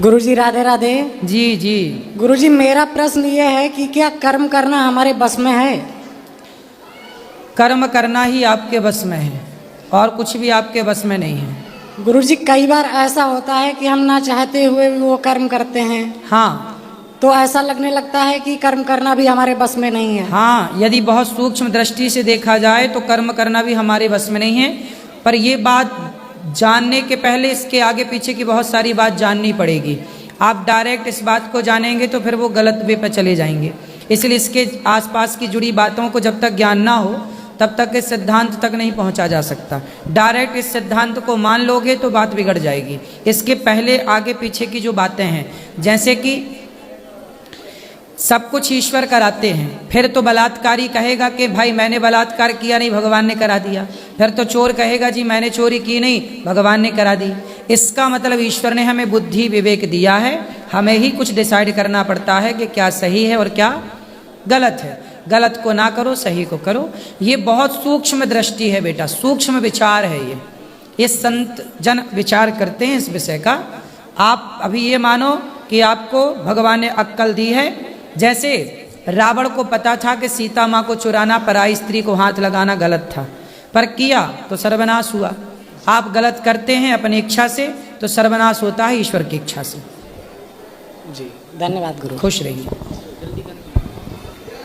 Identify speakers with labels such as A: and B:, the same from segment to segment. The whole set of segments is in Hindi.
A: गुरुजी राधे राधे।
B: जी जी।
A: गुरुजी मेरा प्रश्न ये है कि क्या कर्म करना हमारे बस में है?
B: कर्म करना ही आपके बस में है और कुछ भी आपके बस में नहीं है।
A: गुरुजी कई बार ऐसा होता है कि हम ना चाहते हुए भी वो कर्म करते हैं।
B: हाँ,
A: तो ऐसा लगने लगता है कि कर्म करना भी हमारे बस में नहीं है।
B: हाँ, यदि बहुत सूक्ष्म दृष्टि से देखा जाए तो कर्म करना भी हमारे बस में नहीं है। पर ये बात जानने के पहले इसके आगे पीछे की बहुत सारी बात जाननी पड़ेगी। आप डायरेक्ट इस बात को जानेंगे तो फिर वो गलत वे पर चले जाएंगे। इसलिए इसके आसपास की जुड़ी बातों को जब तक ज्ञान ना हो तब तक इस सिद्धांत तक नहीं पहुंचा जा सकता। डायरेक्ट इस सिद्धांत को मान लोगे तो बात बिगड़ जाएगी। इसके पहले आगे पीछे की जो बातें हैं, जैसे कि सब कुछ ईश्वर कराते हैं, फिर तो बलात्कारी कहेगा कि भाई मैंने बलात्कार किया नहीं, भगवान ने करा दिया। फिर तो चोर कहेगा जी मैंने चोरी की नहीं, भगवान ने करा दी। इसका मतलब ईश्वर ने हमें बुद्धि विवेक दिया है, हमें ही कुछ डिसाइड करना पड़ता है कि क्या सही है और क्या गलत है। गलत को ना करो, सही को करो। ये बहुत सूक्ष्म दृष्टि है बेटा, सूक्ष्म विचार है ये संत जन विचार करते हैं इस विषय का। आप अभी ये मानो कि आपको भगवान ने अक्कल दी है। जैसे रावण को पता था कि सीता माँ को चुराना, पराई स्त्री को हाथ लगाना गलत था, पर किया तो सर्वनाश हुआ। आप गलत करते हैं अपनी इच्छा से तो सर्वनाश होता है ईश्वर की इच्छा से।
A: जी धन्यवाद गुरु।
B: खुश रहिए।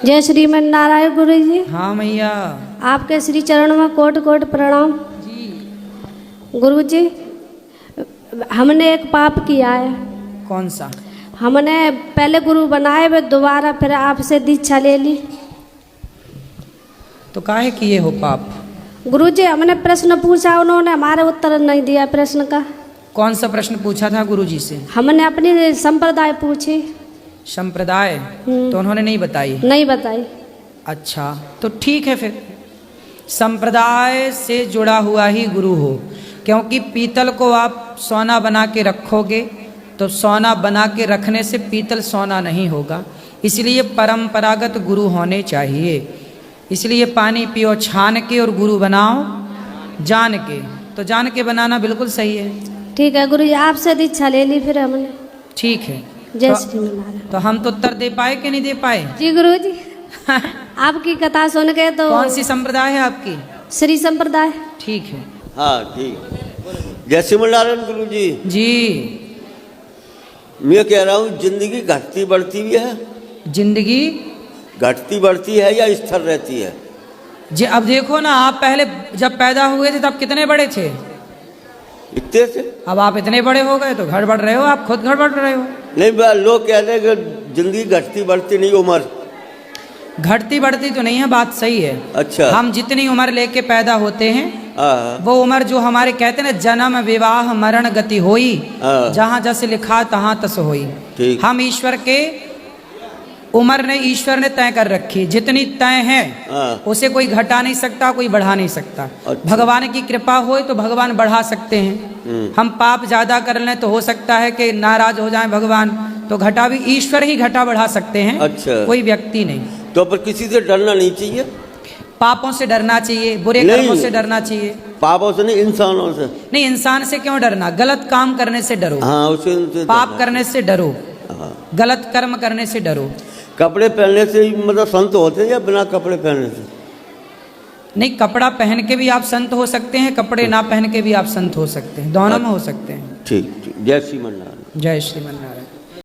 C: जय श्रीमन नारायण गुरु जी।
B: हाँ मैया।
C: आपके श्री चरणों में कोट कोट प्रणाम।
B: जी।
C: गुरु जी, हमने एक पाप किया है।
B: कौन सा?
C: हमने पहले गुरु बनाए वे, दोबारा फिर आपसे दीक्षा ले ली।
B: तो काहे किए हो पाप?
C: गुरु जी, हमने प्रश्न पूछा, उन्होंने हमारे उत्तर नहीं दिया प्रश्न का।
B: कौन सा प्रश्न पूछा था गुरु जी से?
C: हमने अपनी संप्रदाय पूछी।
B: संप्रदाय? तो उन्होंने नहीं बताई?
C: नहीं बताई।
B: अच्छा, तो ठीक है, फिर संप्रदाय से जुड़ा हुआ ही गुरु हो। क्योंकि पीतल को आप सोना बना के रखोगे तो सोना बना के रखने से पीतल सोना नहीं होगा। इसलिए परंपरागत गुरु होने चाहिए। इसलिए पानी पियो छान के और गुरु बनाओ जान के। तो जान के बनाना बिल्कुल सही है।
C: ठीक है गुरु जी, आपसे दीक्षा ले ली फिर हमने।
B: ठीक है।
C: जय श्री नारायण।
B: तो हम तो उत्तर दे पाए कि नहीं दे पाए?
C: जी गुरु जी, आपकी कथा सुन के तो।
B: कौन सी संप्रदाय है आपकी?
C: श्री संप्रदाय।
B: ठीक है।
D: हाँ ठीक। जय श्री नारायण गुरु जी।
B: जी।
D: मैं कह रहा हूँ जिंदगी घटती बढ़ती भी है?
B: जिंदगी
D: घटती बढ़ती है या स्थिर रहती है?
B: जी अब देखो ना, आप पहले जब पैदा हुए थे तब कितने बड़े थे?
D: इतने से।
B: अब आप इतने बड़े हो गए तो घर बढ़ रहे हो, आप खुद घर बढ़ रहे हो।
D: नहीं, लोग कह रहे हैं कि जिंदगी घटती बढ़ती नहीं, उम्र
B: घटती बढ़ती तो नहीं है, बात सही है।
D: अच्छा।
B: हम जितनी उम्र लेके पैदा होते हैं
D: हाँ।
B: वो उम्र जो हमारे कहते हैं ना, जन्म विवाह मरण गति होई, जहाँ जस लिखा तहाँ तस होई।
D: ठीक।
B: हम ईश्वर के उम्र ने ईश्वर ने तय कर रखी, जितनी तय है उसे कोई घटा नहीं सकता, कोई बढ़ा नहीं सकता।
D: अच्छा।
B: भगवान की कृपा हो तो भगवान बढ़ा सकते हैं। हम पाप ज्यादा कर लें तो हो सकता है कि नाराज हो जाए भगवान, तो घटा भी ईश्वर ही घटा बढ़ा सकते हैं।
D: अच्छा।
B: कोई व्यक्ति नहीं।
D: तो पर किसी से डरना नहीं चाहिए?
B: पापों से डरना चाहिए, बुरे कर्मों से डरना चाहिए।
D: पापों से नहीं, इंसानों से।
B: नहीं, इंसान से क्यों डरना? गलत काम करने से डरो।
D: हाँ, उसे
B: पाप करने से डरो।
D: हाँ।
B: गलत कर्म करने से डरो।
D: कपड़े पहनने से ही मतलब संत होते हैं या बिना कपड़े पहनने से?
B: नहीं, कपड़ा पहन के भी आप संत हो सकते हैं, कपड़े ना पहन के भी आप संत हो सकते हैं, दोनों में हो सकते हैं।
D: ठीक ठीक। जय श्री नारायण।
B: जय श्रीमन नारायण।